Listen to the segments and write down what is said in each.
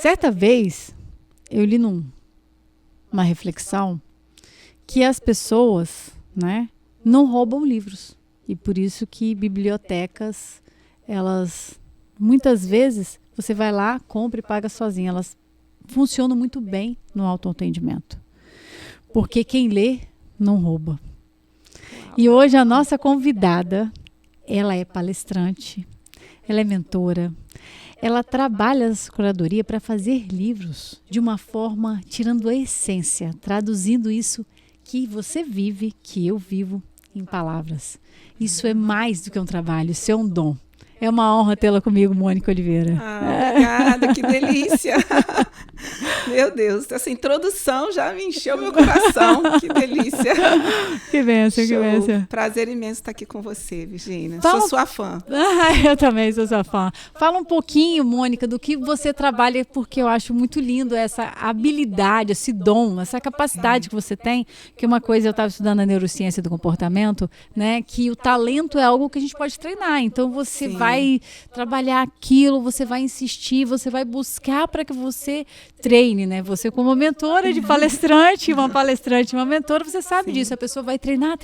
Certa vez, eu li numa reflexão que as pessoas, né, não roubam livros. E por isso que bibliotecas, elas, muitas vezes, você vai lá, compra e paga sozinha. Elas funcionam muito bem no autoatendimento. Porque quem lê, não rouba. E hoje a nossa convidada, ela é palestrante, ela é mentora, ela trabalha essa curadoria para fazer livros de uma forma, tirando a essência, traduzindo isso que você vive, que eu vivo, em palavras. Isso é mais do que um trabalho, isso é um dom. É uma honra tê-la comigo, Mônica Oliveira. Obrigada, que delícia. Meu Deus, essa introdução já me encheu meu coração. Que delícia. Que bênção, que bênção. Prazer imenso estar aqui com você, Virgínia. Fala... Sou sua fã. Eu também sou sua fã. Fala um pouquinho, Mônica, do que você trabalha, porque eu acho muito lindo essa habilidade, esse dom, essa capacidade que você tem, que uma coisa eu estava estudando a neurociência do comportamento, né, que o talento é algo que a gente pode treinar. Então você vai trabalhar aquilo, você vai insistir, você vai buscar para que você treine, né? Você como mentora de palestrante, uma mentora, você sabe disso. A pessoa vai treinar,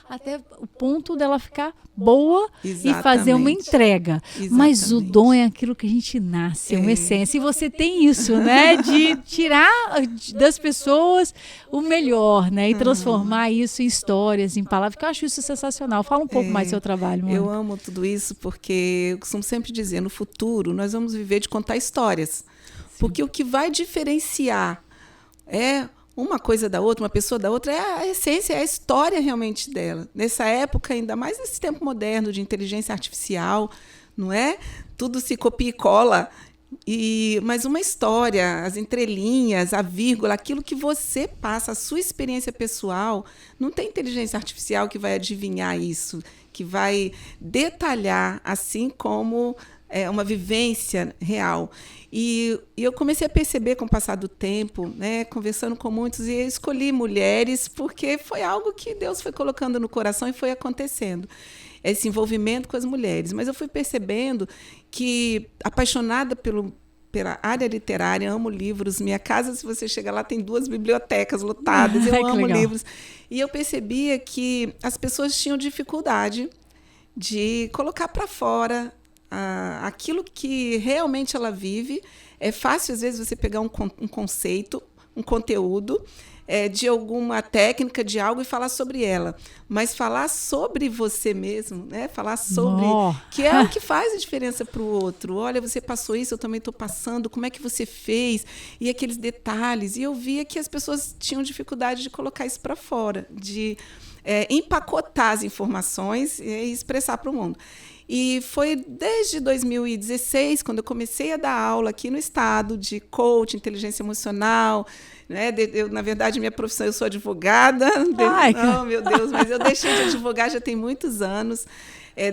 até o ponto dela ficar boa e fazer uma entrega. Mas o dom é aquilo que a gente nasce, é uma essência. E você tem isso, né? De tirar das pessoas o melhor, né? E transformar isso em histórias, em palavras, que eu acho isso sensacional. Fala um pouco mais do seu trabalho, Mônica. Eu amo tudo isso porque eu costumo sempre dizer, no futuro nós vamos viver de contar histórias. Porque o que vai diferenciar uma coisa da outra, uma pessoa da outra, é a essência, é a história realmente dela. Nessa época, ainda mais nesse tempo moderno de inteligência artificial, não é? Tudo se copia e cola. Mas uma história, as entrelinhas, a vírgula, aquilo que você passa, a sua experiência pessoal, não tem inteligência artificial que vai adivinhar isso, que vai detalhar, assim como uma vivência real. E eu comecei a perceber com o passar do tempo, né, conversando com muitos, e eu escolhi mulheres porque foi algo que Deus foi colocando no coração e foi acontecendo. Esse envolvimento com as mulheres. Mas eu fui percebendo que, apaixonada pela área literária, amo livros. Minha casa, se você chegar lá, tem 2 bibliotecas lotadas. Eu amo livros. E eu percebia que as pessoas tinham dificuldade de colocar para fora aquilo que realmente ela vive. É fácil, às vezes, você pegar um conceito, um conteúdo, de alguma técnica, de algo, e falar sobre ela. Mas falar sobre você mesmo, né? Falar sobre... que é o que faz a diferença para o outro. Olha, você passou isso, eu também estou passando. Como é que você fez? E aqueles detalhes. E eu via que as pessoas tinham dificuldade de colocar isso para fora, de empacotar as informações e expressar para o mundo. E foi desde 2016, quando eu comecei a dar aula aqui no estado de coaching, inteligência emocional, né? Na verdade, minha profissão, eu sou advogada. Não, meu Deus, mas eu deixei de advogar já tem muitos anos.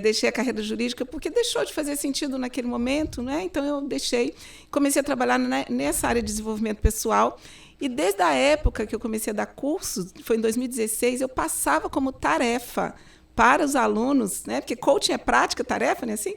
Deixei a carreira jurídica porque deixou de fazer sentido naquele momento, né? Então eu deixei, comecei a trabalhar nessa área de desenvolvimento pessoal. E desde a época que eu comecei a dar cursos, foi em 2016, eu passava como tarefa para os alunos, né? Porque coaching é prática, tarefa, né? Assim,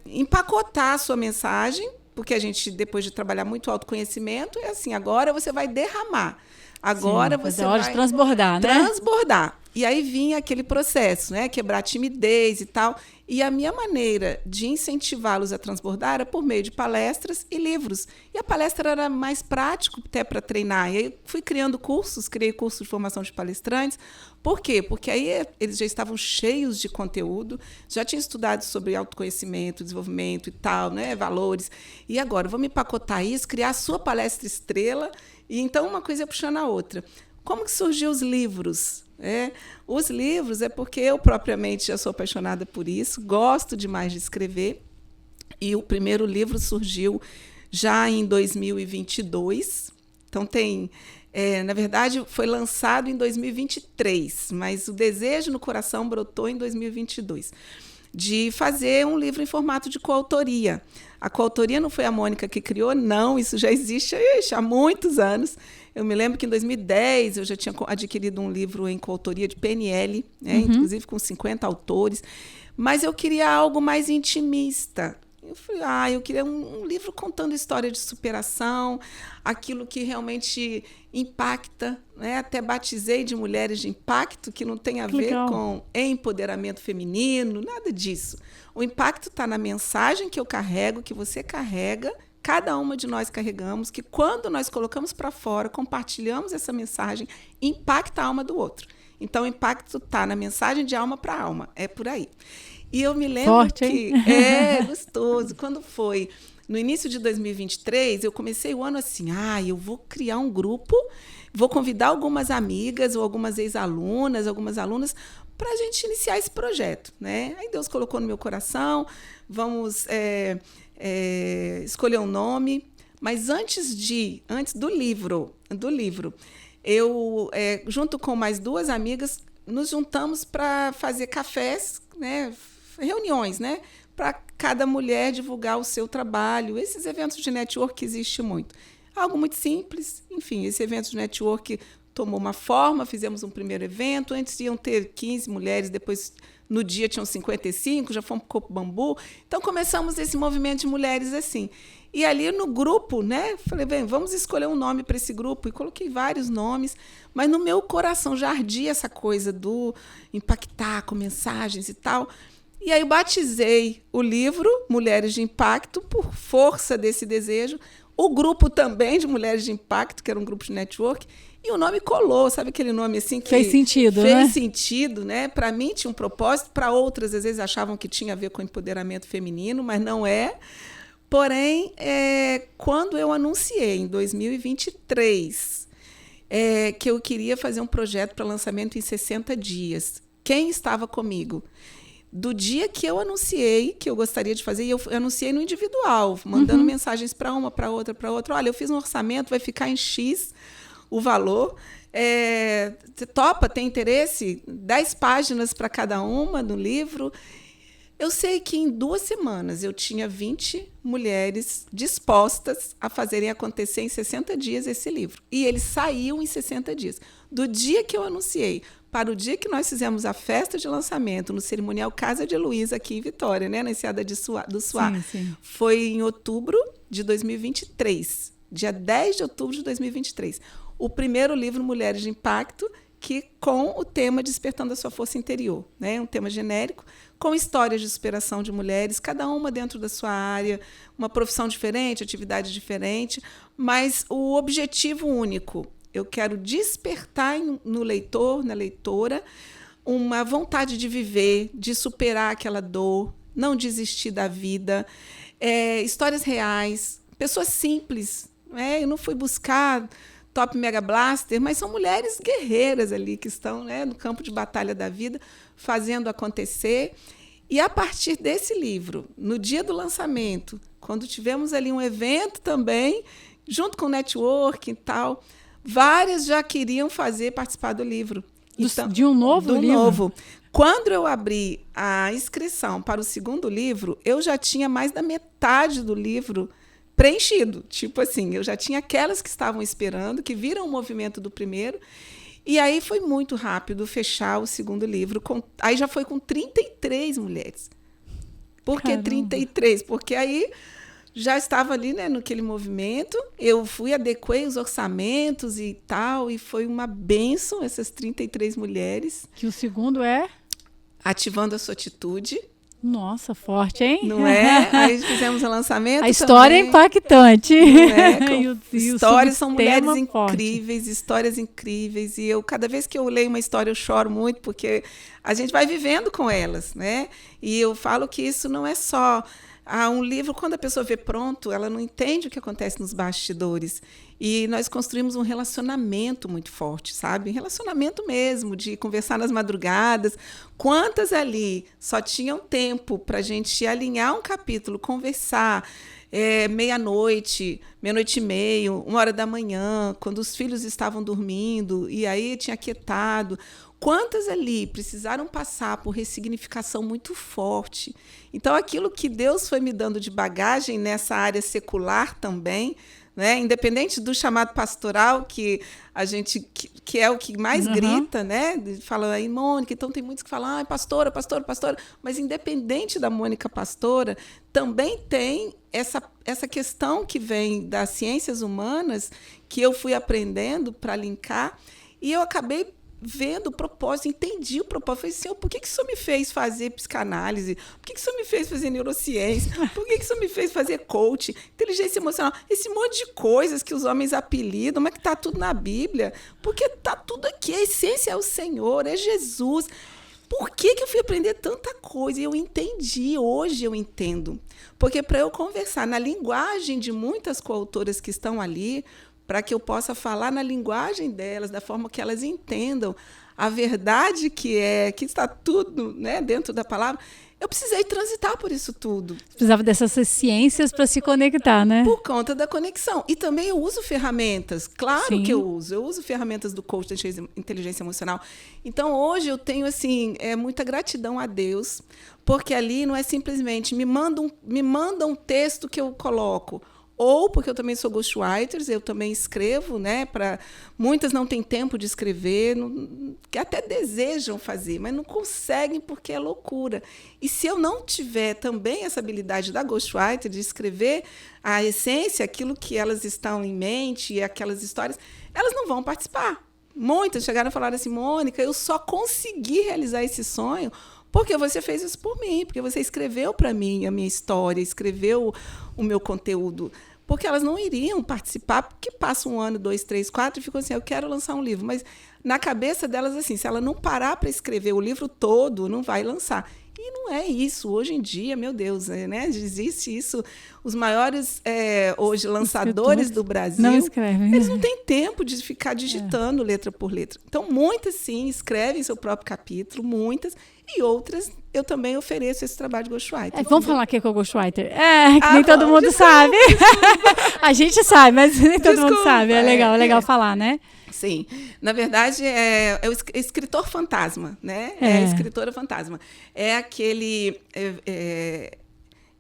empacotar a sua mensagem, porque a gente, depois de trabalhar muito autoconhecimento, é assim, agora você vai derramar. Agora você vai transbordar, né? Transbordar. E aí vinha aquele processo, né? Quebrar a timidez e tal. E a minha maneira de incentivá-los a transbordar era por meio de palestras e livros. E a palestra era mais prático até para treinar. E aí fui criando cursos, criei curso de formação de palestrantes. Por quê? Porque aí eles já estavam cheios de conteúdo, já tinham estudado sobre autoconhecimento, desenvolvimento e tal, né? Valores. E agora, vamos empacotar isso, criar a sua palestra estrela. E então uma coisa ia puxando a outra. Como que surgiu os livros? Os livros é porque eu propriamente já sou apaixonada por isso, gosto demais de escrever. E o primeiro livro surgiu já em 2022. Então na verdade, foi lançado em 2023, mas o desejo no coração brotou em 2022. De fazer um livro em formato de coautoria. A coautoria não foi a Mônica que criou, não, isso já existe há muitos anos. Eu me lembro que em 2010 eu já tinha adquirido um livro em coautoria de PNL, né, inclusive com 50 autores, mas eu queria algo mais intimista. Eu falei, eu queria um livro contando história de superação, aquilo que realmente impacta, né? Até batizei de Mulheres de Impacto, que não tem a ver com empoderamento feminino, nada disso. O impacto está na mensagem que eu carrego, que você carrega, cada uma de nós carregamos, que quando nós colocamos para fora, compartilhamos essa mensagem, impacta a alma do outro. Então, o impacto está na mensagem de alma para alma, é por aí. E eu me lembro Forte, que hein? gostoso. Quando foi no início de 2023, eu comecei o ano assim, eu vou criar um grupo, vou convidar algumas amigas ou algumas ex-alunas, algumas alunas, para a gente iniciar esse projeto, né? Aí Deus colocou no meu coração, vamos escolher um nome, mas antes do livro, eu, junto com mais duas amigas, nos juntamos para fazer cafés, né? Reuniões, né? Para cada mulher divulgar o seu trabalho. Esses eventos de network que existem muito. Algo muito simples. Enfim, esse evento de network tomou uma forma, fizemos um primeiro evento. Antes iam ter 15 mulheres, depois, no dia, tinham 55, já fomos para o Copo Bambu. Então, começamos esse movimento de mulheres assim. E ali no grupo, né, falei, vamos escolher um nome para esse grupo. E coloquei vários nomes, mas no meu coração já ardia essa coisa do impactar com mensagens e tal. E aí eu batizei o livro Mulheres de Impacto por força desse desejo. O grupo também de Mulheres de Impacto, que era um grupo de network, e o nome colou, sabe aquele nome assim que fez sentido, fez sentido, né? Para mim tinha um propósito, para outras às vezes achavam que tinha a ver com empoderamento feminino, mas não é. Porém, quando eu anunciei em 2023 que eu queria fazer um projeto para lançamento em 60 dias, quem estava comigo? Do dia que eu anunciei que eu gostaria de fazer, e eu anunciei no individual, mandando mensagens para uma, para outra, para outra. Olha, eu fiz um orçamento, vai ficar em X o valor. Você topa, tem interesse? 10 páginas para cada uma no livro. Eu sei que em 2 semanas eu tinha 20 mulheres dispostas a fazerem acontecer em 60 dias esse livro. E ele saiu em 60 dias. Do dia que eu anunciei para o dia que nós fizemos a festa de lançamento no cerimonial Casa de Heloísa, aqui em Vitória, né, na Enseada do Suá, foi em outubro de 2023, dia 10 de outubro de 2023. O primeiro livro, Mulheres de Impacto, que com o tema Despertando a Sua Força Interior, né, um tema genérico, com histórias de superação de mulheres, cada uma dentro da sua área, uma profissão diferente, atividade diferente, mas o objetivo único. Eu quero despertar no leitor, na leitora, uma vontade de viver, de superar aquela dor, não desistir da vida. Histórias reais, pessoas simples. Eu não fui buscar top mega blaster, mas são mulheres guerreiras ali que estão, né, no campo de batalha da vida, fazendo acontecer. E a partir desse livro, no dia do lançamento, quando tivemos ali um evento também, junto com o network e tal, várias já queriam participar do livro. Então, de um novo livro? Novo. Quando eu abri a inscrição para o segundo livro, eu já tinha mais da metade do livro preenchido. Tipo assim, eu já tinha aquelas que estavam esperando, que viram o movimento do primeiro. E aí foi muito rápido fechar o segundo livro. Aí já foi com 33 mulheres. Por que 33? Porque aí já estava ali, né, naquele movimento, eu adequei os orçamentos e tal, e foi uma bênção essas 33 mulheres. Que o segundo é? Ativando a Sua Atitude. Nossa, forte, hein? Não é? Aí fizemos o lançamento. A história também. É impactante. Não é? Histórias são mulheres incríveis, forte. Histórias incríveis. E cada vez que eu leio uma história, eu choro muito, porque a gente vai vivendo com elas, né? E eu falo que isso não é só um livro, quando a pessoa vê pronto, ela não entende o que acontece nos bastidores. E nós construímos um relacionamento muito forte, sabe? Um relacionamento mesmo, de conversar nas madrugadas. Quantas ali só tinham tempo para a gente alinhar um capítulo, conversar, meia-noite, meia-noite e meia, 1h da manhã, quando os filhos estavam dormindo, e aí tinha aquietado. Quantas ali precisaram passar por ressignificação muito forte? Então, aquilo que Deus foi me dando de bagagem nessa área secular também, né? Independente do chamado pastoral, que a gente que é o que mais grita, né? Fala aí, Mônica, então tem muitos que falam, pastora, pastora, pastora, mas independente da Mônica pastora, também tem essa questão que vem das ciências humanas, que eu fui aprendendo para linkar, e eu acabei vendo o propósito, entendi o propósito. Falei, Senhor, por que isso me fez fazer psicanálise? Por que isso me fez fazer neurociência? Por que isso me fez fazer coach, inteligência emocional? Esse monte de coisas que os homens apelidam, mas que está tudo na Bíblia. Porque está tudo aqui. A essência é o Senhor, é Jesus. Por que eu fui aprender tanta coisa? E eu entendi, hoje eu entendo. Porque para eu conversar na linguagem de muitas coautoras que estão ali, para que eu possa falar na linguagem delas, da forma que elas entendam a verdade que está tudo, né, dentro da palavra, eu precisei transitar por isso tudo. Você precisava dessas ciências para se conectar, né? Por conta da conexão. E também eu uso ferramentas, claro. Sim. Que eu uso ferramentas do coach da inteligência emocional. Então, hoje eu tenho assim, muita gratidão a Deus, porque ali não é simplesmente me manda um texto que eu coloco, ou porque eu também sou ghostwriter, eu também escrevo, né? Muitas não têm tempo de escrever, que até desejam fazer, mas não conseguem porque é loucura. E se eu não tiver também essa habilidade da ghostwriter de escrever a essência, aquilo que elas estão em mente, e aquelas histórias, elas não vão participar. Muitas chegaram a falar assim, Mônica, eu só consegui realizar esse sonho porque você fez isso por mim, porque você escreveu para mim a minha história, escreveu o meu conteúdo. Porque elas não iriam participar, porque passa 1 ano, 2, 3, 4, e ficam assim, eu quero lançar um livro. Mas na cabeça delas, assim, se ela não parar para escrever o livro todo, não vai lançar. E não é isso. Hoje em dia, meu Deus, né? Existe isso. Os maiores, hoje, lançadores do Brasil, não escrevem. Eles não têm tempo de ficar digitando letra por letra. Então, muitas, sim, escrevem seu próprio capítulo, muitas, e outras eu também ofereço esse trabalho de ghostwriter. Vamos falar o que é o ghostwriter? Que nem todo mundo sabe. A gente sabe, mas nem todo mundo sabe. É legal falar, né? Sim. Na verdade, é o escritor fantasma, né? É a escritora fantasma. É aquele...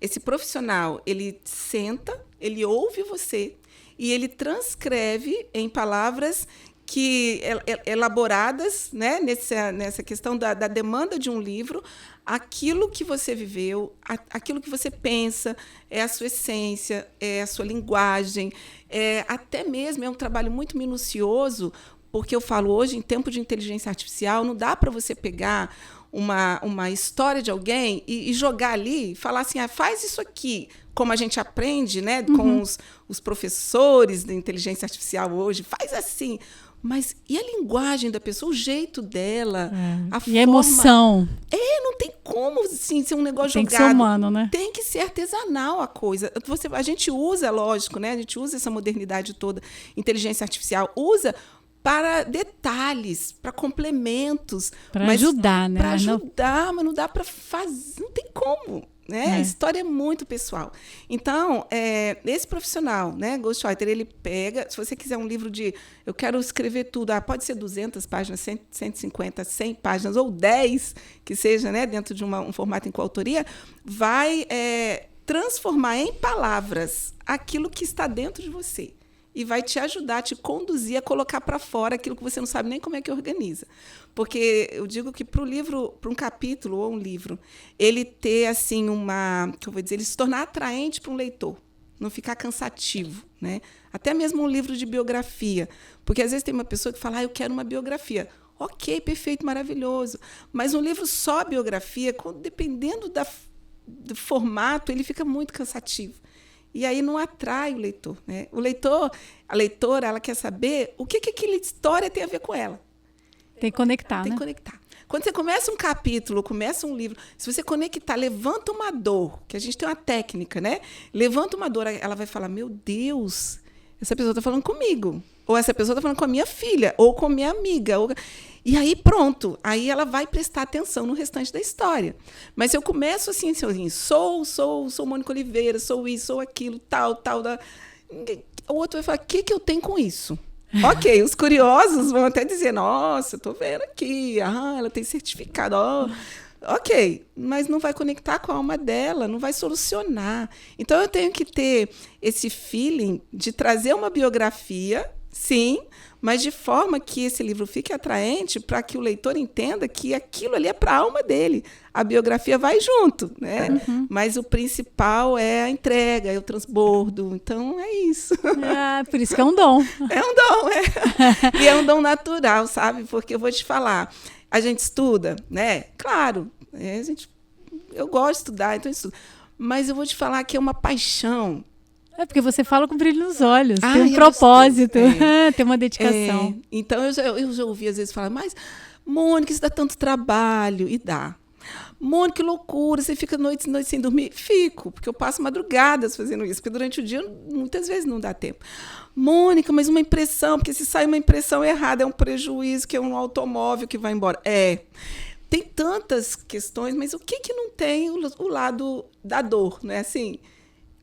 esse profissional, ele senta, ele ouve você e ele transcreve em palavras que elaboradas, né, nessa questão da demanda de um livro, aquilo que você viveu, aquilo que você pensa, é a sua essência, é a sua linguagem, até mesmo é um trabalho muito minucioso, porque eu falo hoje, em tempo de inteligência artificial, não dá para você pegar uma história de alguém e jogar ali, e falar assim, faz isso aqui, como a gente aprende, né, com os professores de inteligência artificial hoje, faz assim. Mas e a linguagem da pessoa, o jeito dela, a forma... E a emoção. Não tem como assim, ser um negócio jogado. Tem que ser humano, né? Tem que ser artesanal a coisa. A gente usa, lógico, né? A gente usa essa modernidade toda, inteligência artificial, usa para detalhes, para complementos. Para ajudar, né? Para ajudar, mas não dá para fazer, não tem como. Né? A história é muito pessoal. Então, esse profissional, né, ghostwriter, ele pega, se você quiser um livro de, eu quero escrever tudo, pode ser 200 páginas, 150, 100 páginas, ou 10, que seja, né, dentro de um formato em coautoria, vai transformar em palavras aquilo que está dentro de você. E vai te ajudar, te conduzir a colocar para fora aquilo que você não sabe nem como é que organiza. Porque eu digo que para o livro, para um capítulo ou um livro, ele ter assim ele se tornar atraente para um leitor, não ficar cansativo, né? Até mesmo um livro de biografia, porque às vezes tem uma pessoa que fala, eu quero uma biografia. Ok, perfeito, maravilhoso. Mas um livro só biografia, dependendo do formato, ele fica muito cansativo. E aí não atrai o leitor, né? A leitora, ela quer saber o que aquela história tem a ver com ela. Tem que conectar, Tem que conectar. Quando você começa um capítulo, começa um livro, se você conectar, levanta uma dor, que a gente tem uma técnica, né? Levanta uma dor, ela vai falar, meu Deus, essa pessoa está falando comigo. Ou essa pessoa está falando com a minha filha, ou com a minha amiga. E aí, pronto. Aí ela vai prestar atenção no restante da história. Mas se eu começo assim, sou Mônica Oliveira, sou isso, sou aquilo, tal. O outro vai falar, o que eu tenho com isso? Ok, os curiosos vão até dizer, nossa, estou vendo aqui, ela tem certificado, Ok, mas não vai conectar com a alma dela, não vai solucionar. Então, eu tenho que ter esse feeling de trazer uma biografia, sim, mas de forma que esse livro fique atraente para que o leitor entenda que aquilo ali é para a alma dele. A biografia vai junto, né? Mas o principal é a entrega, é o transbordo. Então, é isso. Por isso que é um dom. É um dom, é. E é um dom natural, sabe? Porque eu vou te falar, a gente estuda, né? Claro, eu gosto de estudar, então eu estudo. Mas eu vou te falar que é uma paixão. É porque você fala com brilho nos olhos, tem um propósito, tem uma dedicação. Então, eu já ouvi às vezes falar, mas, Mônica, isso dá tanto trabalho. E dá. Mônica, que loucura, você fica noites e noites sem dormir? Fico, porque eu passo madrugadas fazendo isso, porque durante o dia muitas vezes não dá tempo. Mônica, mas uma impressão, porque se sai uma impressão errada, é um prejuízo, que é um automóvel que vai embora. Tem tantas questões, mas o que não tem o lado da dor, não é assim?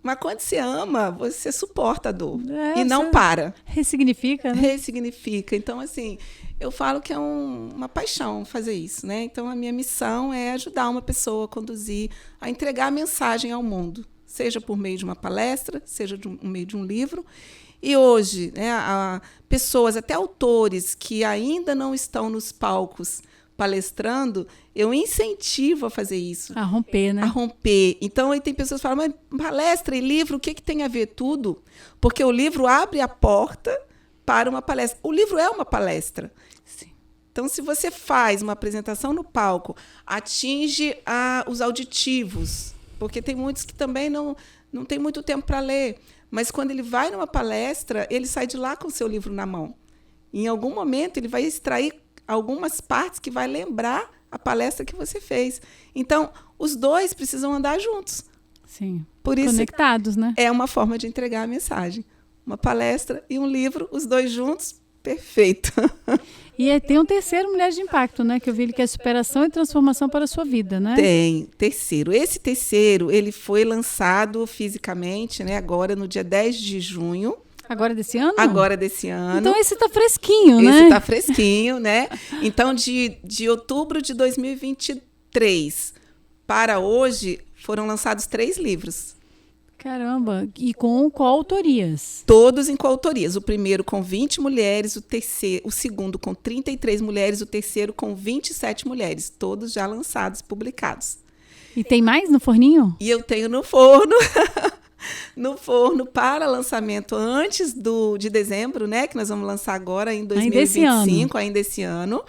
Mas quando você ama, você suporta a dor e não para. Ressignifica, né? Ressignifica. Então, assim, eu falo que é uma paixão fazer isso, né? Então, a minha missão é ajudar uma pessoa a conduzir, a entregar a mensagem ao mundo, seja por meio de uma palestra, seja por meio de um livro. E hoje, né, pessoas, até autores que ainda não estão nos palcos palestrando, eu incentivo a fazer isso. A romper, né? A romper. Então, aí tem pessoas que falam, mas palestra e livro, o que tem a ver? Tudo. Porque o livro abre a porta para uma palestra. O livro é uma palestra. Sim. Então, se você faz uma apresentação no palco, atinge os auditivos, porque tem muitos que também não tem muito tempo para ler, mas quando ele vai numa palestra, ele sai de lá com o seu livro na mão. E, em algum momento, ele vai extrair algumas partes que vai lembrar a palestra que você fez. Então, os dois precisam andar juntos. Sim. Por isso, conectados, né? É uma forma de entregar a mensagem. Uma palestra e um livro, os dois juntos, perfeito. E tem um terceiro Mulheres de Impacto, né? Que eu vi que é superação e transformação para a sua vida, né? Tem, terceiro. Esse terceiro, ele foi lançado fisicamente, né? Agora, no dia 10 de junho. Agora desse ano? Agora desse ano. Então esse está fresquinho, né? Esse está fresquinho, né? Então, de outubro de 2023 para hoje, foram lançados 3 livros. Caramba! E com coautorias? Todos em coautorias. O primeiro com 20 mulheres, o segundo com 33 mulheres, o terceiro com 27 mulheres. Todos já lançados, publicados. E tem mais no forninho? E eu tenho no forno. No forno para lançamento antes de dezembro, né? Que nós vamos lançar agora em 2025, ainda esse ano.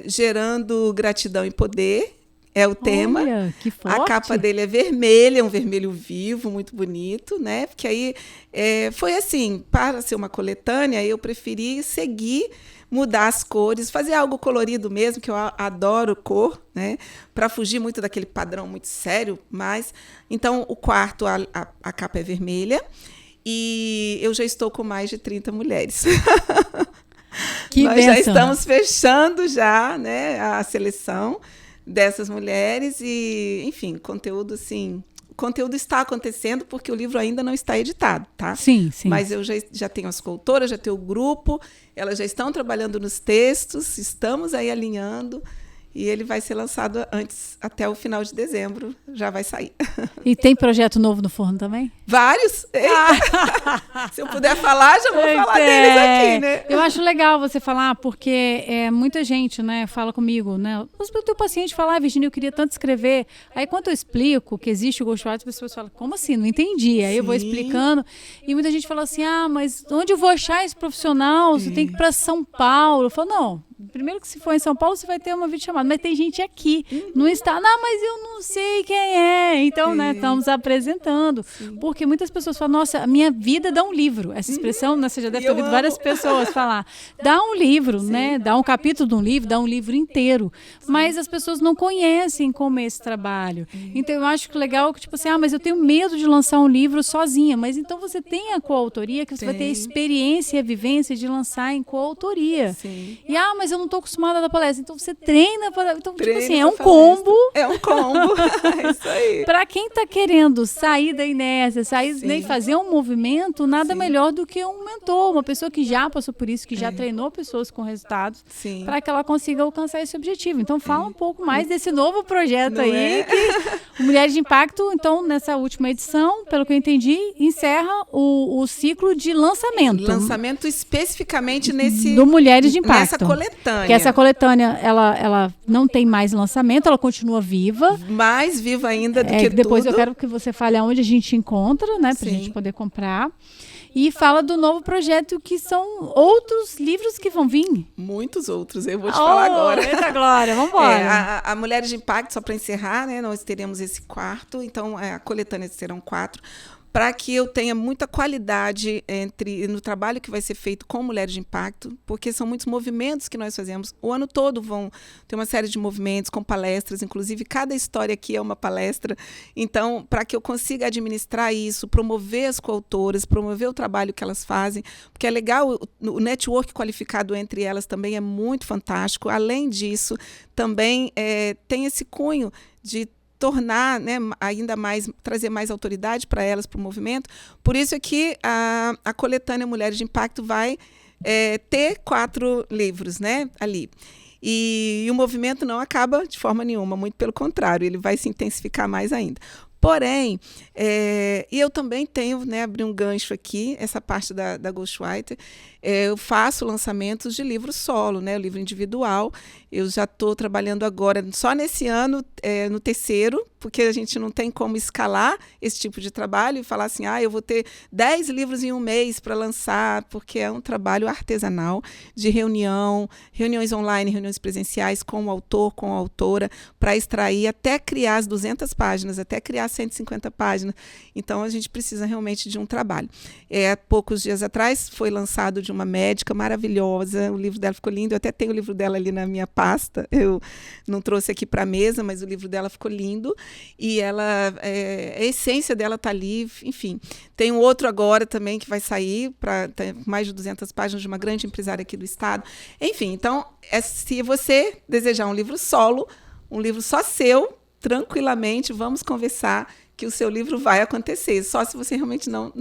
Gerando gratidão e poder é o tema. Olha, que forte. A capa dele é vermelha, um vermelho vivo, muito bonito, né? Porque aí foi assim, para ser uma coletânea, eu preferi seguir, mudar as cores, fazer algo colorido mesmo, que eu adoro cor, né? Para fugir muito daquele padrão muito sério. Mas então, o quarto, a capa é vermelha e eu já estou com mais de 30 mulheres. Nós já estamos fechando já, né, a seleção dessas mulheres e, enfim, conteúdo assim. O conteúdo está acontecendo porque o livro ainda não está editado, tá? Sim, sim. Mas eu já tenho as coautoras, já tenho o grupo, elas já estão trabalhando nos textos, estamos aí alinhando e ele vai ser lançado até o final de dezembro, já vai sair. E tem projeto novo no forno também? Vários. Se eu puder falar, já vou falar deles aqui, né? Eu acho legal você falar, porque muita gente, né, fala comigo, né? O teu paciente fala, Virginia, eu queria tanto escrever. Aí, quando eu explico que existe o ghostwriting, as pessoas falam, como assim? Não entendi. Aí eu vou explicando. E muita gente fala assim, mas onde eu vou achar esse profissional? Você tem que ir para São Paulo. Eu falo, não. Primeiro que se for em São Paulo, você vai ter uma videochamada. Mas tem gente aqui. Não está, mas eu não sei quem é. Então, né, estamos apresentando. Sim. Porque muitas pessoas falam, nossa, a minha vida dá um livro. Essa expressão, né, você já deve ter ouvido várias pessoas falar. Dá um livro, né? Dá um capítulo de um livro, dá um livro inteiro. Sim. Mas as pessoas não conhecem como é esse trabalho. Então, eu acho que legal que, tipo assim, mas eu tenho medo de lançar um livro sozinha. Mas então você tem a coautoria, que você vai ter a experiência e a vivência de lançar em coautoria. Sim. E, mas eu não estou acostumada a dar palestra. Então, você treina para... Então, Treino tipo assim, é um pra combo. É um combo. É isso aí. Para quem está querendo sair da inércia, sair, Sim. né, fazer um movimento, nada Sim. melhor do que um mentor, uma pessoa que já passou por isso, que já treinou pessoas com resultados, Sim. para que ela consiga alcançar esse objetivo. Então, fala um pouco mais desse novo projeto Não aí, é? que o Mulheres de Impacto, então, nessa última edição, pelo que eu entendi, encerra o ciclo de lançamento. Lançamento especificamente nesse... Do Mulheres de Impacto. Nessa coletânea. Porque essa coletânea, ela não tem mais lançamento, ela continua viva. Mais viva ainda do que depois tudo. eu quero que você fale aonde a gente encontra, né? Pra Sim. gente poder comprar. E fala do novo projeto, que são outros livros que vão vir. Muitos outros, eu vou te falar agora. Eita glória, vamos embora. A Mulheres de Impacto, só para encerrar, né, nós teremos esse quarto, então a coletânea serão 4, para que eu tenha muita qualidade no trabalho que vai ser feito com Mulheres de Impacto, porque são muitos movimentos que nós fazemos. O ano todo vão ter uma série de movimentos com palestras, inclusive cada história aqui é uma palestra. Então, para que eu consiga administrar isso, promover as coautoras, promover o trabalho que elas fazem, porque é legal, o network qualificado entre elas também é muito fantástico. Além disso, também tem esse cunho de tornar, né, ainda mais, trazer mais autoridade para elas, para o movimento. Por isso é que a coletânea Mulheres de Impacto vai ter 4 livros, né, ali. E o movimento não acaba de forma nenhuma, muito pelo contrário, ele vai se intensificar mais ainda. Porém, e eu também tenho, né, abri um gancho aqui, essa parte da Ghostwriter, eu faço lançamentos de livro solo, né, o livro individual. Eu já estou trabalhando agora, só nesse ano, no 3º, porque a gente não tem como escalar esse tipo de trabalho e falar assim, eu vou ter 10 livros em um mês para lançar, porque é um trabalho artesanal de reuniões online, reuniões presenciais com o autor, com a autora, para extrair até criar as 200 páginas, até criar 150 páginas. Então, a gente precisa realmente de um trabalho. Há poucos dias atrás, foi lançado de uma médica maravilhosa, o livro dela ficou lindo, eu até tenho o livro dela ali na minha pasta, eu não trouxe aqui para a mesa, mas o livro dela ficou lindo, e ela, a essência dela está ali, enfim. Tem um outro agora também que vai sair, para mais de 200 páginas, de uma grande empresária aqui do estado. Enfim, então, se você desejar um livro solo, um livro só seu, tranquilamente, vamos conversar, que o seu livro vai acontecer, só se você realmente não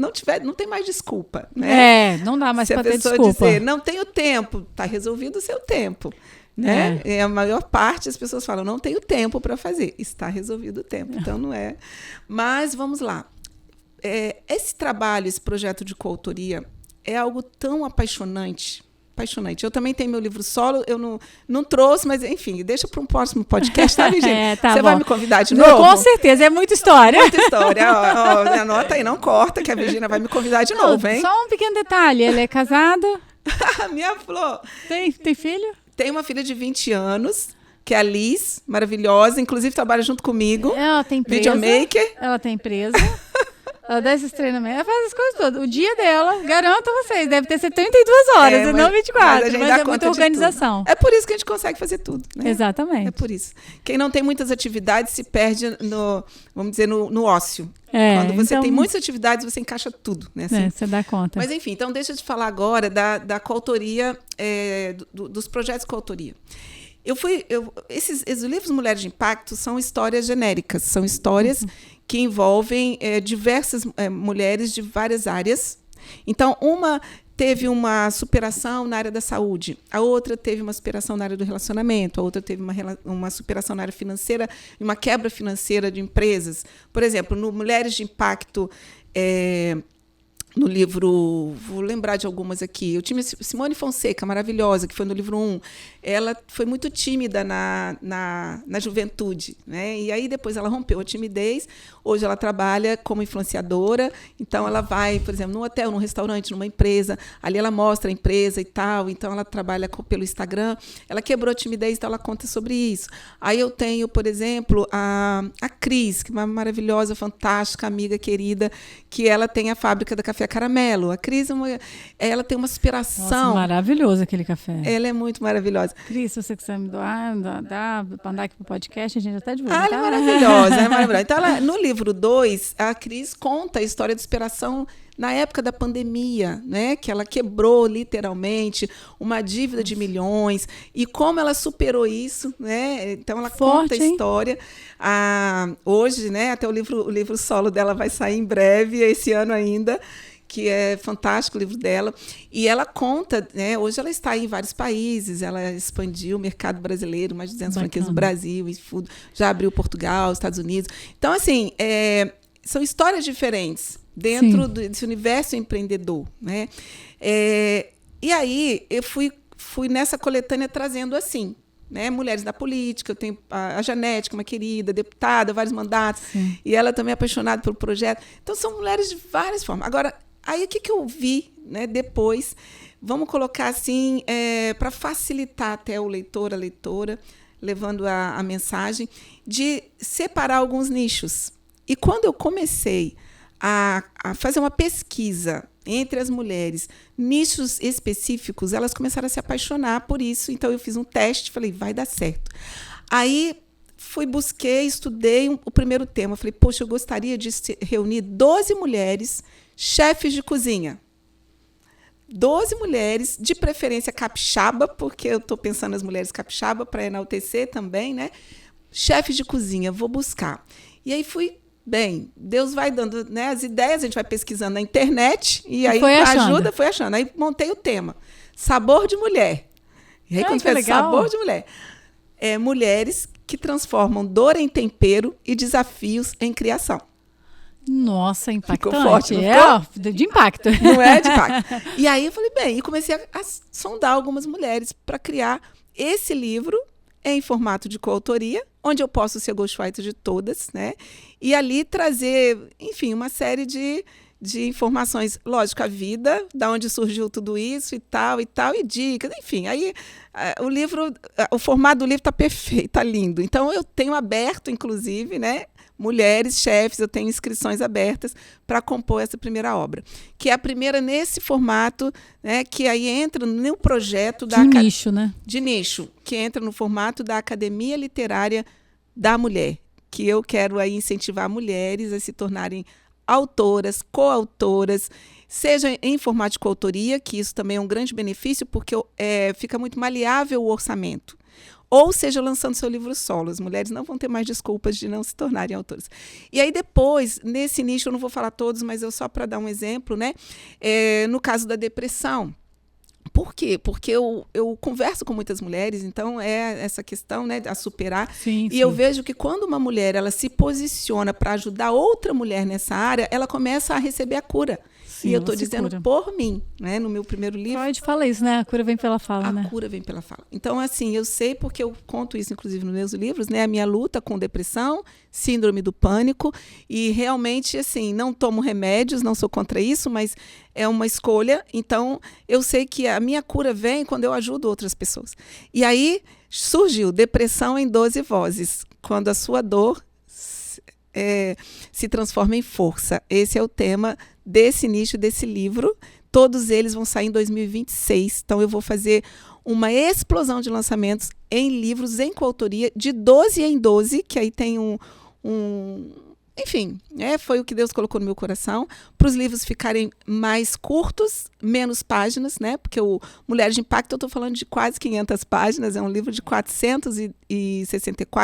tem mais desculpa, né? Não dá mais para ter desculpa. Se a pessoa dizer, não tenho tempo, está resolvido o seu tempo, né? A maior parte das pessoas falam, não tenho tempo para fazer, está resolvido o tempo, então não é. Mas vamos lá. Esse trabalho, esse projeto de coautoria é algo tão apaixonante. Eu também tenho meu livro solo, eu não trouxe, mas enfim, deixa para um próximo podcast, tá, Virginia? Tá Você bom. vai me convidar de novo? Com certeza, é muita história. Muita história. Anota aí, não corta, que a Virginia vai me convidar de novo, hein? Só um pequeno detalhe, ela é casada? Minha flor. Tem filho? Tem uma filha de 20 anos, que é a Liz, maravilhosa, inclusive trabalha junto comigo. Ela tem empresa. Videomaker. Ela tem empresa. Ela dá esses treinamentos, ela faz as coisas todas. O dia dela, garanto a vocês, deve ter 72 horas, e não 24, mas é muita organização. É por isso que a gente consegue fazer tudo, né? Exatamente. É por isso. Quem não tem muitas atividades se perde vamos dizer, no ócio. Quando você tem muitas atividades, você encaixa tudo, né? Assim. Você dá conta. Mas, enfim, então deixa eu te falar agora da coautoria, dos projetos de coautoria. Esses livros Mulheres de Impacto são histórias genéricas, são histórias que envolvem diversas mulheres de várias áreas. Então, uma teve uma superação na área da saúde, a outra teve uma superação na área do relacionamento, a outra teve uma superação na área financeira, uma quebra financeira de empresas. Por exemplo, no Mulheres de Impacto, no livro, vou lembrar de algumas aqui, eu tinha Simone Fonseca, maravilhosa, que foi no livro 1. Ela foi muito tímida na juventude, né? E aí depois ela rompeu a timidez, hoje ela trabalha como influenciadora, então ela vai, por exemplo, num hotel, num restaurante, numa empresa, ali ela mostra a empresa e tal, então ela trabalha pelo Instagram, ela quebrou a timidez, então ela conta sobre isso. Aí eu tenho, por exemplo, a Cris, que é uma maravilhosa, fantástica, amiga querida, que ela tem a fábrica da Café Caramelo. A Cris, ela tem uma superação. Nossa, maravilhoso aquele café. Ela é muito maravilhosa. Cris, se você quiser me doar, dá para andar aqui pro podcast, a gente até divulga. Ela é maravilhosa, Então, no livro 2, a Cris conta a história de superação na época da pandemia, né, que ela quebrou literalmente uma dívida de milhões, e como ela superou isso, né? Então ela conta a história. Hoje, né, até o livro solo dela vai sair em breve, esse ano ainda, que é fantástico o livro dela. E ela conta, né, hoje ela está em vários países, ela expandiu o mercado brasileiro, mais de 200 franquias no Brasil, já abriu Portugal, Estados Unidos. Então, assim, são histórias diferentes dentro desse universo empreendedor, né? E aí eu fui nessa coletânea trazendo assim, né, mulheres da política. Eu tenho a Janete, que é uma querida, deputada, vários mandatos, e ela também é apaixonada pelo projeto. Então, são mulheres de várias formas. Agora, aí o que eu vi, né, depois, vamos colocar assim, para facilitar até o leitor, a leitora, levando a mensagem, de separar alguns nichos. E quando eu comecei a fazer uma pesquisa entre as mulheres, nichos específicos, elas começaram a se apaixonar por isso. Então, eu fiz um teste, falei, vai dar certo. Aí, busquei, estudei o primeiro tema. Falei, poxa, eu gostaria de reunir 12 mulheres chefes de cozinha. 12 mulheres, de preferência capixaba, porque eu estou pensando nas mulheres capixaba para enaltecer também, né? Chefes de cozinha, vou buscar. E aí Deus vai dando, né, as ideias, a gente vai pesquisando na internet, e aí, com a ajuda, foi achando. Aí montei o tema, sabor de mulher. E aí, quando fez sabor de mulher, mulheres que transformam dor em tempero e desafios em criação. Nossa, impactante. Ficou forte, não ficou? De impacto. Não é de impacto. E aí eu falei, e comecei a sondar algumas mulheres para criar esse livro em formato de coautoria, onde eu posso ser ghostwriter de todas, né? E ali trazer, enfim, uma série de informações, lógico, a vida, da onde surgiu tudo isso e tal, e dicas, enfim. Aí o formato do livro está perfeito, está lindo. Então, eu tenho aberto, inclusive, né, mulheres, chefes, eu tenho inscrições abertas para compor essa primeira obra, que é a primeira nesse formato, né, que aí entra no projeto de nicho, né? De nicho, que entra no formato da Academia Literária da Mulher, que eu quero aí incentivar mulheres a se tornarem autoras, coautoras, seja em formato de coautoria, que isso também é um grande benefício, porque fica muito maleável o orçamento. Ou seja, lançando seu livro solo. As mulheres não vão ter mais desculpas de não se tornarem autoras. E aí depois, nesse nicho, eu não vou falar todos, mas só para dar um exemplo, né? No caso da depressão. Por quê? Porque eu converso com muitas mulheres, então essa questão, né, a superar. Sim. Eu vejo que quando uma mulher ela se posiciona para ajudar outra mulher nessa área, ela começa a receber a cura. Sim, e eu estou dizendo por mim, né? No meu primeiro livro. Freud fala isso, né? A cura vem pela fala, né? A cura vem pela fala. Então, assim, eu sei, porque eu conto isso, inclusive, nos meus livros, né? A minha luta com depressão, síndrome do pânico, e realmente, assim, não tomo remédios, não sou contra isso, mas é uma escolha. Então, eu sei que a minha cura vem quando eu ajudo outras pessoas. E aí surgiu Depressão em 12 Vozes, quando a sua dor se transforma em força. Esse é o tema desse nicho, desse livro. Todos eles vão sair em 2026. Então, eu vou fazer uma explosão de lançamentos em livros em coautoria, de 12 em 12, que aí tem enfim, foi o que Deus colocou no meu coração, para os livros ficarem mais curtos, menos páginas, né? Porque o Mulheres de Impacto, eu estou falando de quase 500 páginas, é um livro de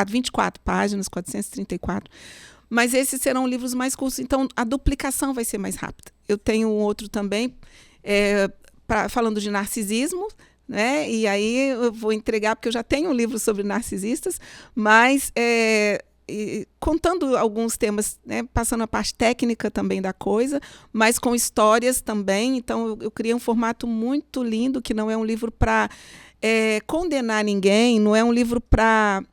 24 páginas, 434. Mas esses serão livros mais curtos, então a duplicação vai ser mais rápida. Eu tenho um outro também, falando de narcisismo, né? E aí eu vou entregar, porque eu já tenho um livro sobre narcisistas, mas contando alguns temas, né, passando a parte técnica também da coisa, mas com histórias também. Então, eu criei um formato muito lindo, que não é um livro para condenar ninguém, não é um livro para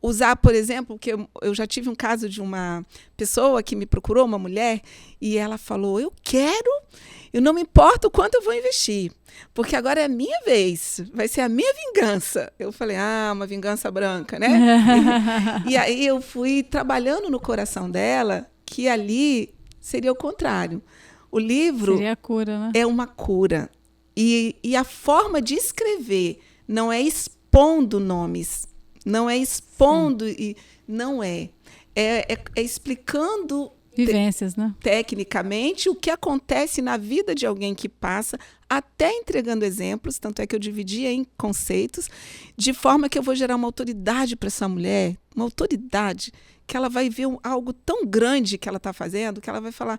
usar, por exemplo, que eu já tive um caso de uma pessoa que me procurou, uma mulher, e ela falou, eu não me importo o quanto eu vou investir, porque agora é a minha vez, vai ser a minha vingança. Eu falei, uma vingança branca, né? E aí eu fui trabalhando no coração dela, que ali seria o contrário. O livro seria a cura, né? É uma cura. E a forma de escrever não é expondo nomes, não é expondo, não é explicando Vivências, né? Tecnicamente, o que acontece na vida de alguém que passa, até entregando exemplos, tanto é que eu dividi em conceitos, de forma que eu vou gerar uma autoridade para essa mulher, uma autoridade, que ela vai ver algo tão grande que ela está fazendo, que ela vai falar,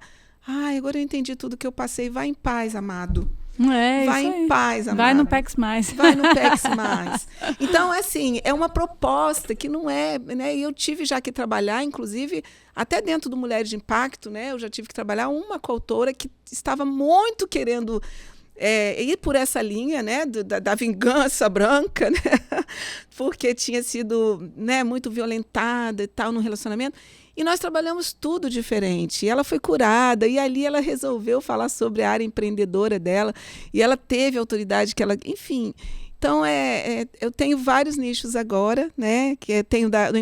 agora eu entendi tudo que eu passei, vai em paz, amado. Vai em paz, amado. Vai no PEX Mais. Vai no PEX Mais. Então, assim, é uma proposta que não é, né? E eu tive já que trabalhar, inclusive, até dentro do Mulheres de Impacto, né? Eu já tive que trabalhar uma coautora que estava muito querendo ir por essa linha, né? Da vingança branca, né? Porque tinha sido, né, muito violentada e tal no relacionamento. E nós trabalhamos tudo diferente. E ela foi curada, e ali ela resolveu falar sobre a área empreendedora dela, e ela teve a autoridade que ela... Enfim, então eu tenho vários nichos agora, né? Que tenho do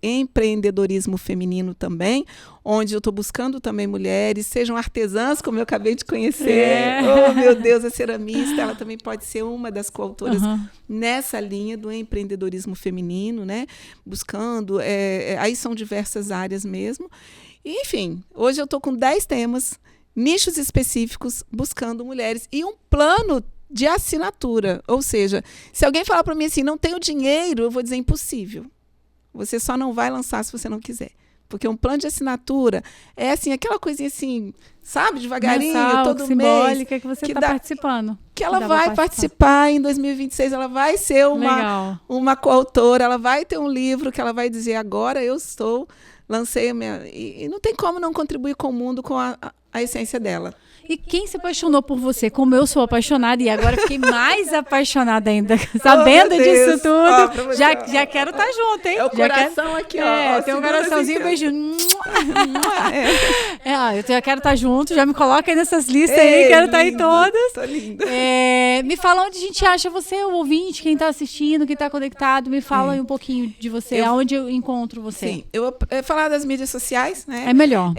empreendedorismo feminino também, onde eu estou buscando também mulheres, sejam artesãs, como eu acabei de conhecer. Oh, meu Deus, a ceramista, ela também pode ser uma das coautoras nessa linha do empreendedorismo feminino, né? Buscando, aí são diversas áreas mesmo. E, enfim, hoje eu estou com 10 temas, nichos específicos, buscando mulheres e um plano de assinatura. Ou seja, se alguém falar para mim assim, não tenho dinheiro, eu vou dizer impossível. Você só não vai lançar se você não quiser. Porque um plano de assinatura é assim, aquela coisinha assim, sabe, devagarinho, mensal, todo simbólica, mês. Que você está participando. Que ela vai participar em 2026, ela vai ser uma coautora, ela vai ter um livro que ela vai dizer, agora eu lancei a minha... E não tem como não contribuir com o mundo, com a essência dela. E quem se apaixonou por você, como eu sou apaixonada, e agora fiquei mais apaixonada ainda, sabendo disso tudo, já quero estar junto, hein? É o coração aqui, ó. Tem um coraçãozinho, beijinho. Eu já quero estar junto, já me coloca aí nessas listas aí, quero estar em todas. Tô linda. Me fala onde a gente acha você, o ouvinte, quem está assistindo, quem está conectado, me fala aí um pouquinho de você, aonde eu encontro você. Sim, eu vou falar das mídias sociais, né? É melhor.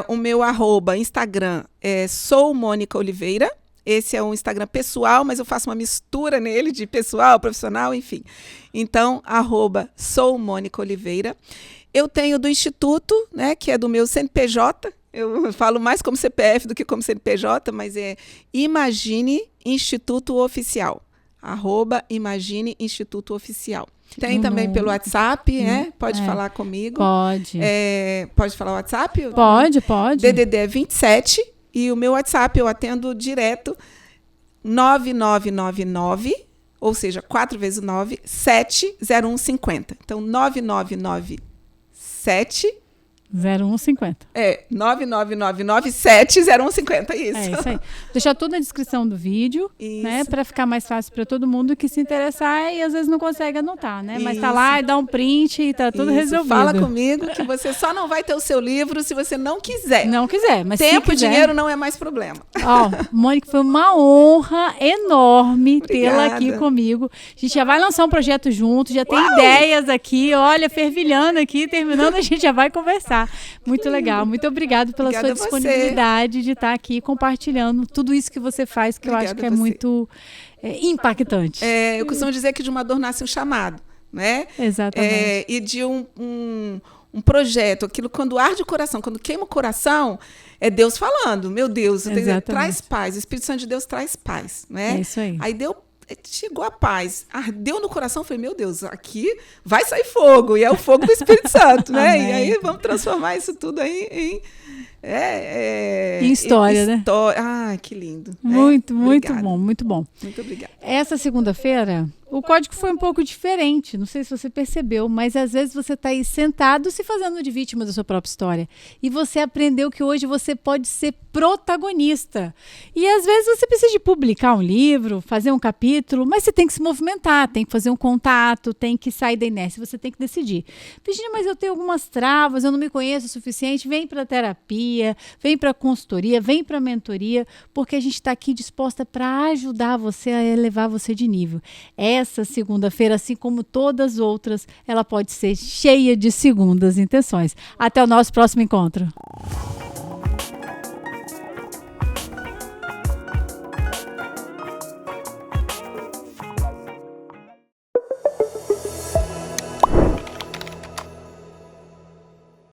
O meu @Instagram sou Mônica Oliveira. Esse é um Instagram pessoal, mas eu faço uma mistura nele de pessoal, profissional, enfim. Então, @sou Mônica Oliveira. Eu tenho do Instituto, né, que é do meu CNPJ. Eu falo mais como CPF do que como CNPJ, mas é Imagine Instituto Oficial. @Imagine Instituto Oficial. Tem também pelo WhatsApp, né? Pode falar comigo. Pode. Pode falar o WhatsApp? Pode. DDD é 27 e o meu WhatsApp eu atendo direto 9999, ou seja, 4 vezes 9, 70150. Então, 9997 0150. 999970150, isso. É isso aí. Deixar tudo na descrição do vídeo, né, para ficar mais fácil para todo mundo que se interessar e às vezes não consegue anotar, né? Mas tá lá e dá um print e tá tudo resolvido. Fala comigo que você só não vai ter o seu livro se você não quiser. Não quiser, mas tempo se quiser, e dinheiro não é mais problema. Mônica, foi uma honra enorme tê-la aqui comigo. A gente já vai lançar um projeto junto, já tem ideias aqui, olha, fervilhando aqui, terminando, a gente já vai conversar. Muito legal, muito obrigada pela sua disponibilidade de estar aqui compartilhando tudo isso que você faz, que eu acho que é muito impactante. Eu costumo dizer que de uma dor nasce um chamado, né? Exatamente. E de um projeto, aquilo quando arde o coração, quando queima o coração, é Deus falando, meu Deus, traz paz, o Espírito Santo de Deus traz paz, né? É isso aí. Aí chegou a paz, ardeu no coração, falei, meu Deus, aqui vai sair fogo, e é o fogo do Espírito Santo, né? E aí vamos transformar isso tudo aí em história, né? Que lindo. Muito bom, muito bom. Muito obrigada. Essa segunda-feira, o código foi um pouco diferente, não sei se você percebeu, mas às vezes você está aí sentado se fazendo de vítima da sua própria história. E você aprendeu que hoje você pode ser protagonista. E às vezes você precisa de publicar um livro, fazer um capítulo, mas você tem que se movimentar, tem que fazer um contato, tem que sair da inércia, você tem que decidir. Virginia, mas eu tenho algumas travas, eu não me conheço o suficiente, vem para a terapia, vem para a consultoria, vem para a mentoria, porque a gente está aqui disposta para ajudar você a elevar você de nível. Essa segunda-feira, assim como todas as outras, ela pode ser cheia de segundas intenções. Até o nosso próximo encontro.